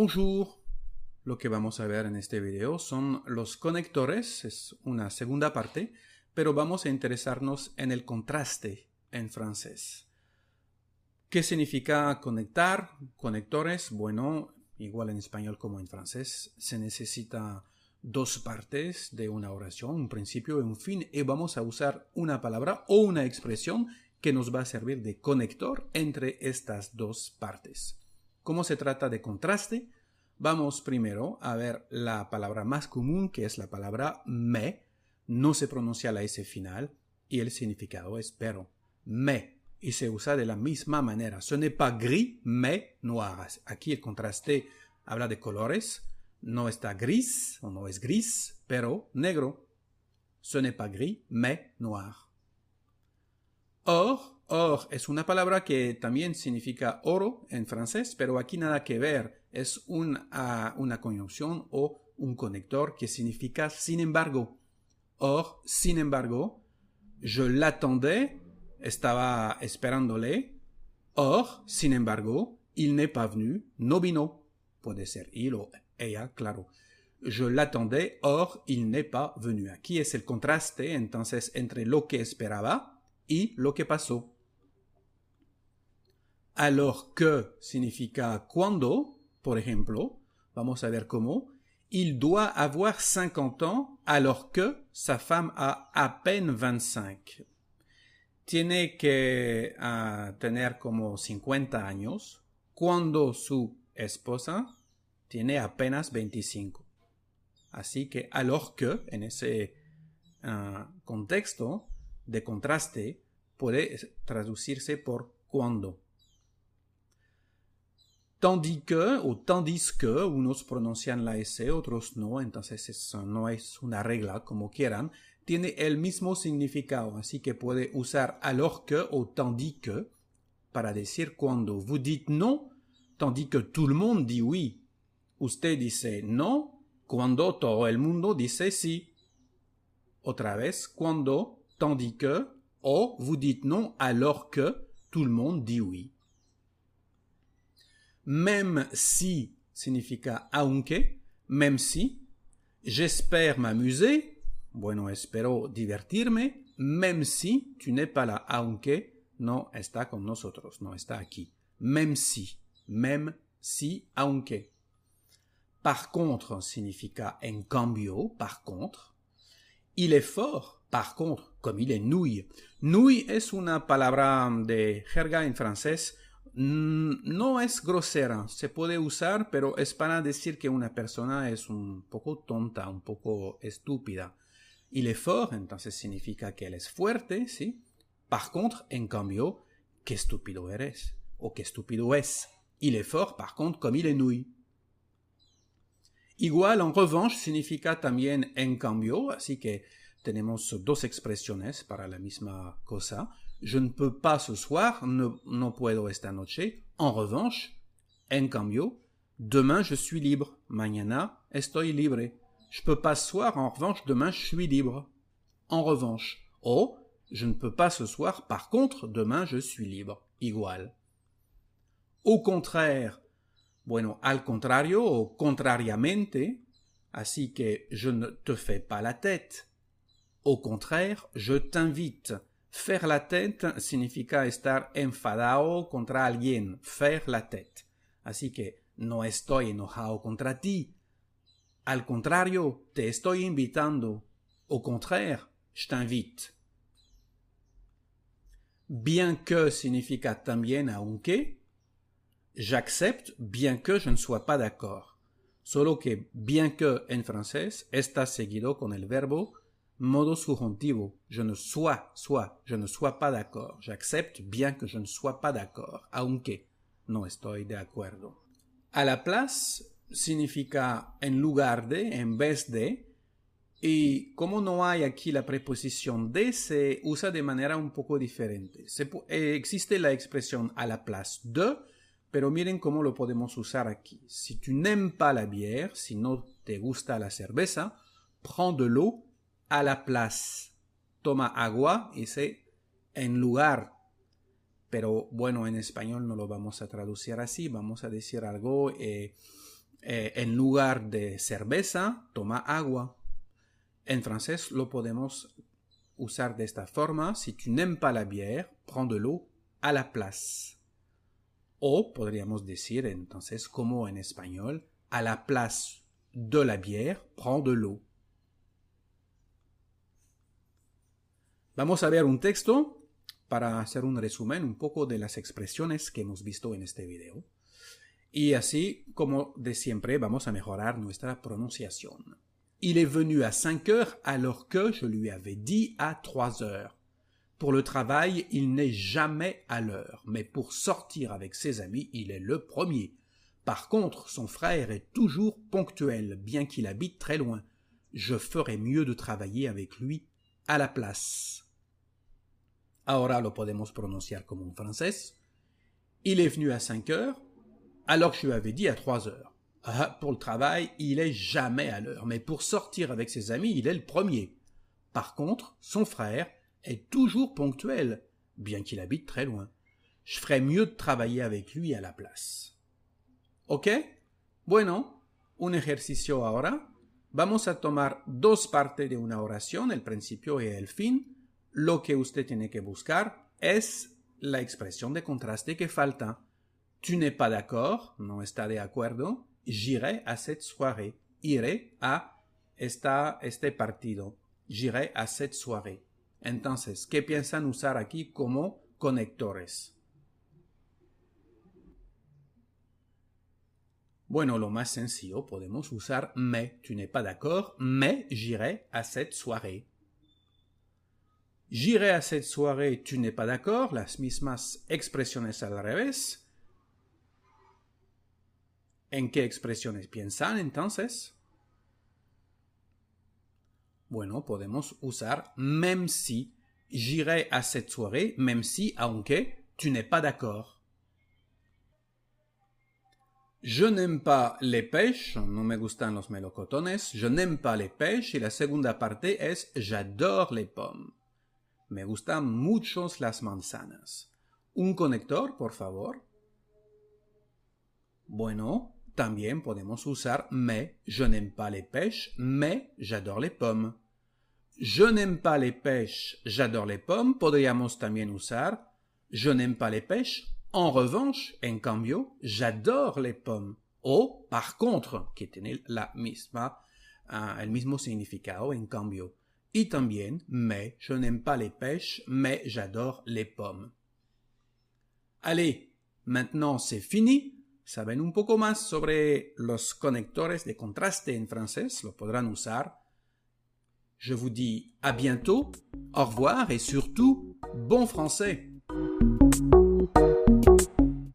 Bonjour. Lo que vamos a ver en este video son los conectores, es una segunda parte, pero vamos a interesarnos en el contraste en francés. ¿Qué significa conectar? Conectores, bueno, igual en español como en francés, se necesita dos partes de una oración, un principio y un fin, y vamos a usar una palabra o una expresión que nos va a servir de conector entre estas dos partes. ¿Cómo se trata de contraste? Vamos primero a ver la palabra más común, que es la palabra mais. No se pronuncia la S final y el significado es pero. Mais. Y se usa de la misma manera. Ce n'est pas gris, mais noir. Aquí el contraste habla de colores. No está gris, o no es gris, pero negro. Ce n'est pas gris, mais noir. Or es una palabra que también significa oro en francés, pero aquí nada que ver. Es una conjunción o un conector que significa sin embargo. Or, sin embargo, je l'attendais, estaba esperándole. Or, sin embargo, il n'est pas venu, no vino. Puede ser il o ella, claro. Je l'attendais, or il n'est pas venu. Aquí es el contraste, entonces, entre lo que esperaba y lo que pasó. Alors que significa cuando, por ejemplo, vamos a ver cómo. Il doit avoir 50 ans alors que sa femme a à peine 25. Tiene que tener como 50 años cuando su esposa tiene apenas 25. Así que alors que en ese contexto de contraste puede traducirse por cuando. Tandis que o tandis que, unos pronuncian la S, otros no, entonces eso no es una regla, como quieran, tiene el mismo significado, así que puede usar alors que o tandis que para decir cuando. Vous dites non, tandis que tout le monde dit oui. Usted dice no, cuando todo el mundo dice sí. Otra vez, cuando, tandis que, o vous dites non alors que tout le monde dit oui. Même si significa aunque, même si. J'espère m'amuser, bueno, espero divertirme, même si tu n'es pas là, aunque no está con nosotros, no está aquí. Même si, aunque. Par contre significa en cambio, par contre. Il est fort, par contre, comme il est nouille. Nouille es una palabra de jerga en francés. No es grosera, se puede usar, pero es para decir que una persona es un poco tonta, un poco estúpida. Il est fort, entonces significa que él es fuerte, ¿sí? Par contre, en cambio, qué estúpido eres, o qué estúpido es. Il est fort, par contre, comme il est nouille. Igual, en revanche, significa también en cambio, así que tenemos dos expresiones para la misma cosa. Je ne peux pas ce soir, no puedo esta noche. En revanche, en cambio, demain je suis libre. Mañana estoy libre. Je peux pas ce soir, en revanche, demain je suis libre. En revanche. O, je ne peux pas ce soir, par contre, demain je suis libre. Igual. Au contraire, bueno, al contrario o contrariamente, así que je ne te fais pas la tête. Au contraire, je t'invite. Faire la tête significa estar enfadado contra alguien. Faire la tête. Así que no estoy enojado contra ti. Al contrario, te estoy invitando. Au contraire, je t'invite. Bien que significa también aunque. J'accepte bien que je ne sois pas d'accord. Solo que bien que en francés está seguido con el verbo modo subjuntivo. Je ne sois pas d'accord. J'accepte bien que je ne sois pas d'accord. Aunque no estoy de acuerdo. A la place significa en lugar de, en vez de. Y como no hay aquí la preposición de, se usa de manera un poco diferente. Existe la expresión a la place de, pero miren cómo lo podemos usar aquí. Si tu n'aimes pas la bière, si no te gusta la cerveza, prends de l'eau à la place. Toma agua, dice en lugar. Pero bueno, en español no lo vamos a traducir así, vamos a decir algo En lugar de cerveza, toma agua. En francés lo podemos usar de esta forma. Si tu n'aimes pas la bière, prends de l'eau à la place. O podríamos decir entonces como en español, à la place de la bière, prends de l'eau. Vamos a ver un texto para hacer un resumen un poco de las expresiones que hemos visto en este video. Y así, como de siempre, vamos a mejorar nuestra pronunciación. Il est venu à 5 heures alors que je lui avais dit à 3 heures. Pour le travail, il n'est jamais à l'heure, mais pour sortir avec ses amis, il est le premier. Par contre, son frère est toujours ponctuel, bien qu'il habite très loin. Je ferais mieux de travailler avec lui à la place. Ahora lo podemos pronunciar como en francés. Il est venu à 5 heures, alors que je lui avais dit à 3 heures. Pour le travail, il est jamais à l'heure, mais pour sortir avec ses amis, il est le premier. Par contre, son frère est toujours ponctuel, bien qu'il habite très loin. Je ferais mieux de travailler avec lui à la place. ¿Ok? Bueno, un ejercicio ahora. Vamos a tomar dos partes de una oración, el principio y el fin. Lo que usted tiene que buscar es la expresión de contraste que falta. Tu n'es pas d'accord, no está de acuerdo. J'irai à cette soirée. Iré a este partido. J'irai à cette soirée. Entonces, ¿qué piensan usar aquí como conectores? Bueno, lo más sencillo, podemos usar mais. Tu n'es pas d'accord, mais j'irai à cette soirée. J'irai à cette soirée, tu n'es pas d'accord, las mismas expresiones al revés. ¿En qué expresiones piensan entonces? Bueno, podemos usar même si. J'irai à cette soirée, même si, aunque, tu n'es pas d'accord. Je n'aime pas les pêches, no me gustan los melocotones. Je n'aime pas les pêches, y la segunda parte es j'adore les pommes. Me gustan muchos las manzanas. Un conector, por favor. Bueno, también podemos usar mais. Je n'aime pas les pêches, mais j'adore les pommes. Je n'aime pas les pêches, j'adore les pommes. Podríamos también usar je n'aime pas les pêches. En revanche, en cambio, j'adore les pommes. O, par contre, que tiene el mismo significado, en cambio. Y también, mais, je n'aime pas les pêches, mais j'adore les pommes. Allez, maintenant c'est fini. Saben un poco más sobre los conectores de contraste en francés, lo podrán usar. Je vous dis à bientôt, au revoir et surtout, bon français!